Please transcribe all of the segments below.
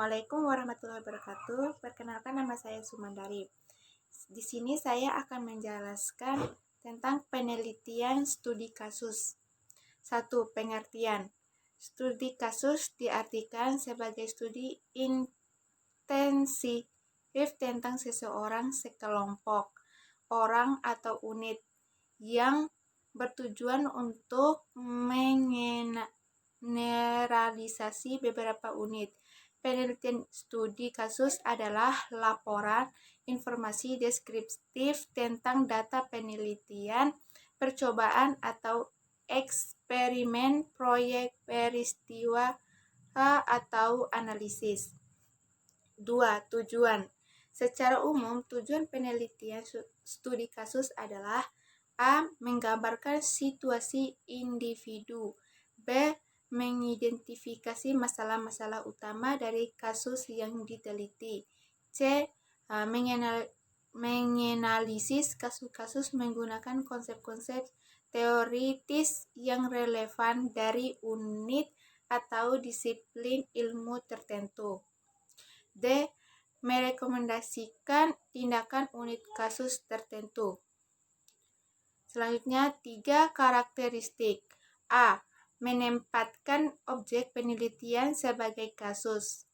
Assalamualaikum warahmatullahi wabarakatuh. Perkenalkan, nama saya Sumandari. Di sini saya akan menjelaskan tentang penelitian studi kasus. 1. Pengertian. Studi kasus diartikan sebagai studi intensif tentang seseorang, sekelompok orang atau unit yang bertujuan untuk menggeneralisasi beberapa unit. Penelitian studi kasus adalah laporan informasi deskriptif tentang data penelitian, percobaan atau eksperimen, proyek, peristiwa, atau analisis. 2. Tujuan. Secara umum, tujuan penelitian studi kasus adalah A. Menggambarkan situasi individu. B. Mengidentifikasi masalah-masalah utama dari kasus yang diteliti. C. Menganalisis kasus-kasus menggunakan konsep-konsep teoritis yang relevan dari unit atau disiplin ilmu tertentu. D. Merekomendasikan tindakan unit kasus tertentu. Selanjutnya, 3 karakteristik. A. Menempatkan objek penelitian sebagai kasus.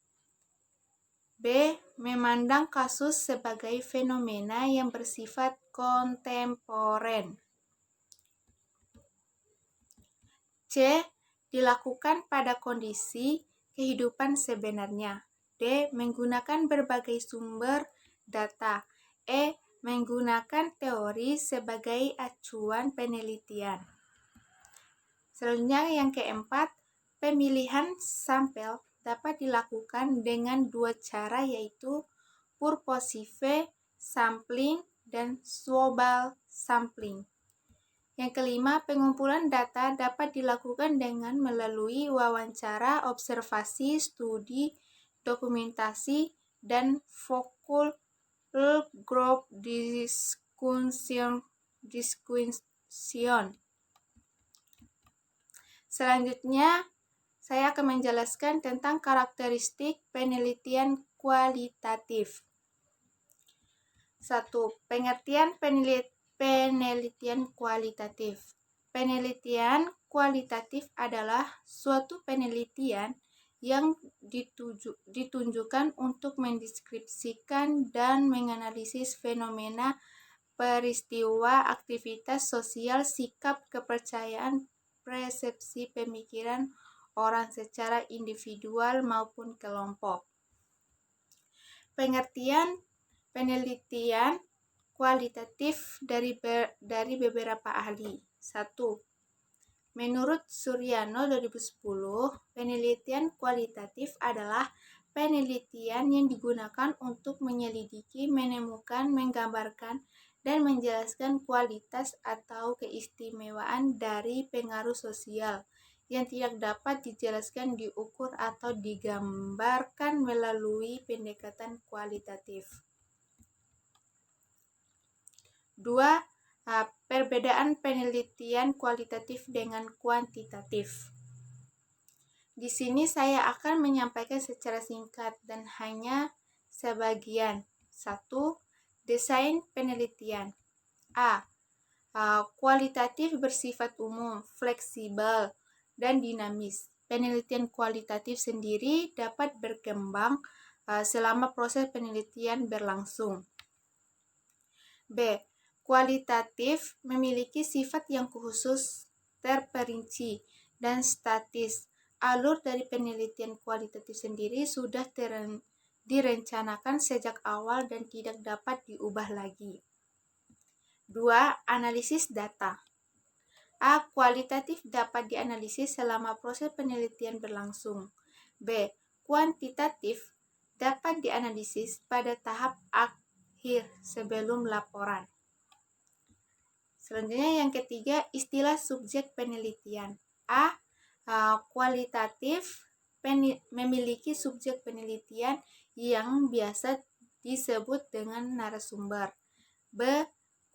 B. Memandang kasus sebagai fenomena yang bersifat kontemporer. C. Dilakukan pada kondisi kehidupan sebenarnya. D. Menggunakan berbagai sumber data. E. Menggunakan teori sebagai acuan penelitian. Selanjutnya, yang keempat, pemilihan sampel dapat dilakukan dengan 2 cara, yaitu purposive sampling dan swabal sampling. Yang kelima, pengumpulan data dapat dilakukan dengan melalui wawancara, observasi, studi, dokumentasi, dan focal group discussion. Selanjutnya, saya akan menjelaskan tentang karakteristik penelitian kualitatif. 1. Pengertian penelitian kualitatif. Penelitian kualitatif adalah suatu penelitian yang ditunjukkan untuk mendeskripsikan dan menganalisis fenomena, peristiwa, aktivitas sosial, sikap, kepercayaan, persepsi, pemikiran orang secara individual maupun kelompok. Pengertian penelitian kualitatif dari beberapa ahli. 1. Menurut Suryano 2010, penelitian kualitatif adalah penelitian yang digunakan untuk menyelidiki, menemukan, menggambarkan, dan menjelaskan kualitas atau keistimewaan dari pengaruh sosial yang tidak dapat dijelaskan, diukur, atau digambarkan melalui pendekatan kualitatif. 2. Perbedaan penelitian kualitatif dengan kuantitatif. Di sini saya akan menyampaikan secara singkat dan hanya sebagian. 1. Desain penelitian. A. Kualitatif bersifat umum, fleksibel, dan dinamis. Penelitian kualitatif sendiri dapat berkembang selama proses penelitian berlangsung. B. Kualitatif memiliki sifat yang khusus, terperinci, dan statis. Alur dari penelitian kualitatif sendiri sudah direncanakan sejak awal dan tidak dapat diubah lagi. 2. Analisis data. A. Kualitatif dapat dianalisis selama proses penelitian berlangsung. B. Kuantitatif dapat dianalisis pada tahap akhir sebelum laporan. Selanjutnya, yang ketiga, istilah subjek penelitian. A. Kualitatif memiliki subjek penelitian yang biasa disebut dengan narasumber. B.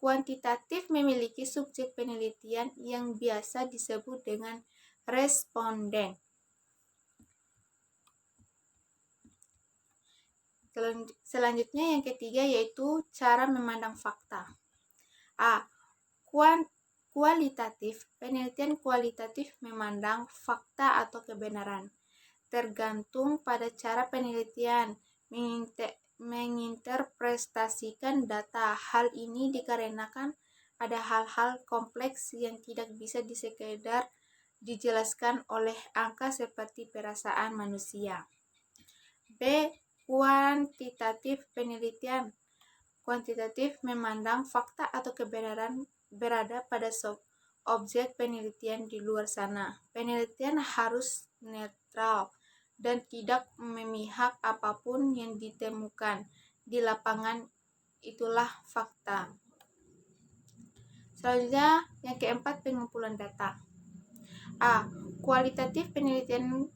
Kuantitatif memiliki subjek penelitian yang biasa disebut dengan responden. Selanjutnya yang ketiga yaitu cara memandang fakta. A. Kualitatif. Penelitian kualitatif memandang fakta atau kebenaran. Tergantung pada cara penelitian menginterpretasikan data. Hal ini dikarenakan ada hal-hal kompleks yang tidak bisa disekedar dijelaskan oleh angka seperti perasaan manusia. B. Kuantitatif penelitian. Kuantitatif memandang fakta atau kebenaran berada pada objek penelitian di luar sana. Penelitian harus netral dan tidak memihak apapun yang ditemukan di lapangan, itulah fakta. Selanjutnya yang keempat, pengumpulan data. A. Kualitatif penelitian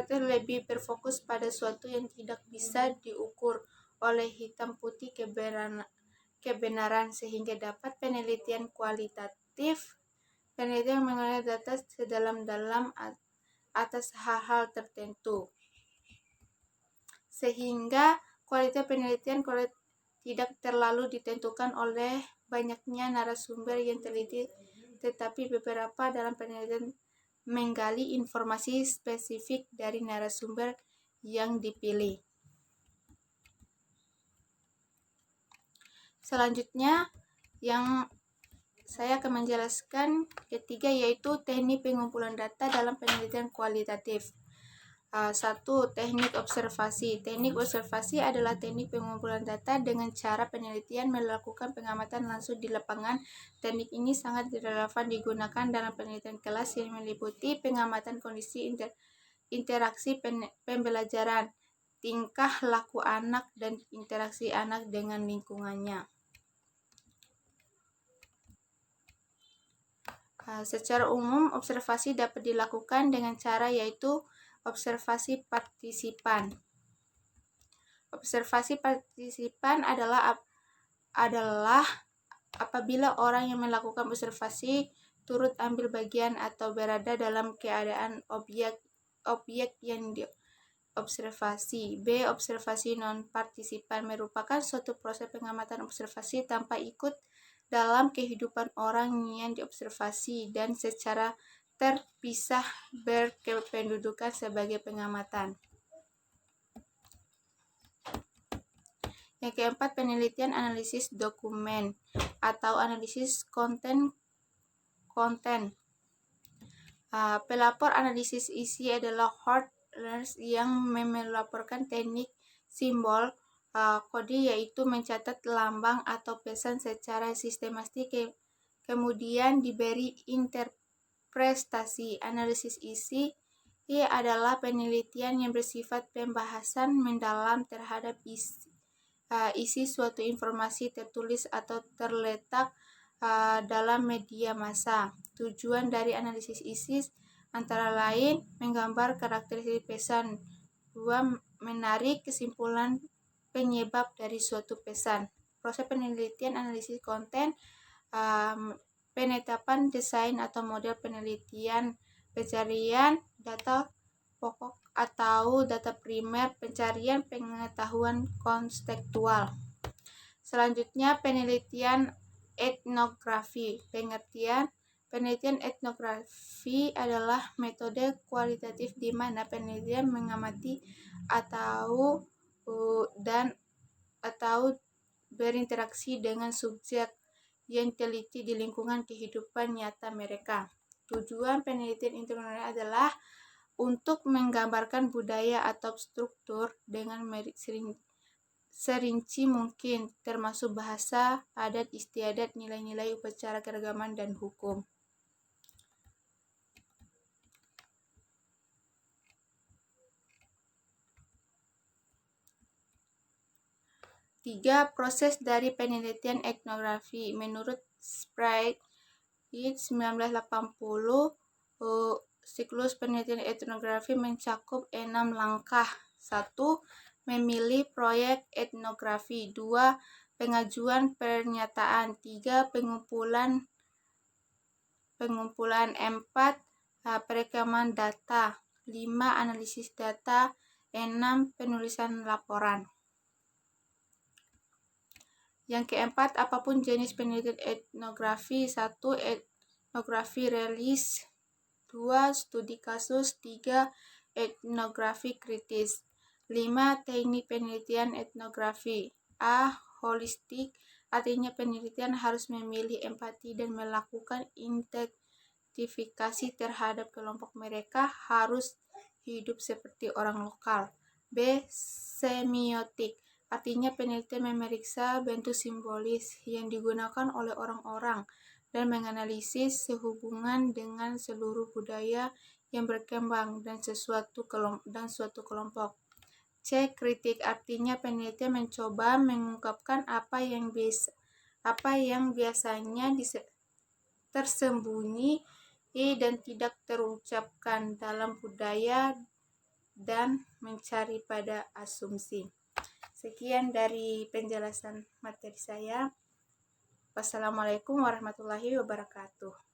lebih berfokus pada suatu yang tidak bisa diukur oleh hitam putih kebenaran, sehingga dapat penelitian kualitatif penelitian mengenai data sedalam-dalam atas hal-hal tertentu, sehingga kualitas penelitian tidak terlalu ditentukan oleh banyaknya narasumber yang teliti, tetapi beberapa dalam penelitian menggali informasi spesifik dari narasumber yang dipilih. Selanjutnya yang saya akan menjelaskan ketiga yaitu teknik pengumpulan data dalam penelitian kualitatif. 1. Teknik observasi. Teknik observasi adalah teknik pengumpulan data dengan cara penelitian melakukan pengamatan langsung di lapangan. Teknik ini sangat relevan digunakan dalam penelitian kelas yang meliputi pengamatan kondisi interaksi pembelajaran, tingkah laku anak, dan interaksi anak dengan lingkungannya. Secara umum, observasi dapat dilakukan dengan cara yaitu observasi partisipan. Observasi partisipan adalah apabila orang yang melakukan observasi turut ambil bagian atau berada dalam keadaan objek yang diobservasi. B. Observasi non-partisipan merupakan suatu proses pengamatan observasi tanpa ikut dalam kehidupan orang yang diobservasi dan secara terpisah berkependudukan sebagai pengamatan. Yang keempat, penelitian analisis dokumen atau analisis konten. Pelapor analisis isi adalah hardware yang melaporkan teknik simbol kode, yaitu mencatat lambang atau pesan secara sistematik, kemudian diberi interpretasi. Analisis isi adalah penelitian yang bersifat pembahasan mendalam terhadap isi suatu informasi tertulis atau terletak dalam media massa. Tujuan dari analisis isi antara lain menggambar karakteristik pesan. 2. Menarik kesimpulan penyebab dari suatu pesan. Proses penelitian analisis konten, penetapan desain atau model penelitian, pencarian data pokok atau data primer, pencarian pengetahuan konstekstual. Selanjutnya, penelitian etnografi. Penelitian etnografi adalah metode kualitatif di mana penelitian mengamati atau berinteraksi dengan subjek yang teliti di lingkungan kehidupan nyata mereka. Tujuan penelitian etnografi adalah untuk menggambarkan budaya atau struktur dengan serinci mungkin, termasuk bahasa, adat istiadat, nilai-nilai upacara keagamaan, dan hukum. 3. Proses dari penelitian etnografi. Menurut Sprague 1980, siklus penelitian etnografi mencakup 6 langkah. 1. Memilih proyek etnografi. 2. Pengajuan pernyataan. 3. Pengumpulan. 4. Perekaman data. 5. Analisis data. 6. Penulisan laporan. Yang keempat, apapun jenis penelitian etnografi. 1. Etnografi realis. 2. Studi kasus. 3. Etnografi kritis. 5. Teknik penelitian etnografi. A. Holistik, artinya penelitian harus memilih empati dan melakukan identifikasi terhadap kelompok mereka, harus hidup seperti orang lokal. B. Semiotik, artinya penelitian memeriksa bentuk simbolis yang digunakan oleh orang-orang dan menganalisis sehubungan dengan seluruh budaya yang berkembang dan suatu kelompok. C. Kritik, artinya penelitian mencoba mengungkapkan apa yang biasanya tersembunyi dan tidak terucapkan dalam budaya dan mencari pada asumsi. Sekian dari penjelasan materi saya. Wassalamualaikum warahmatullahi wabarakatuh.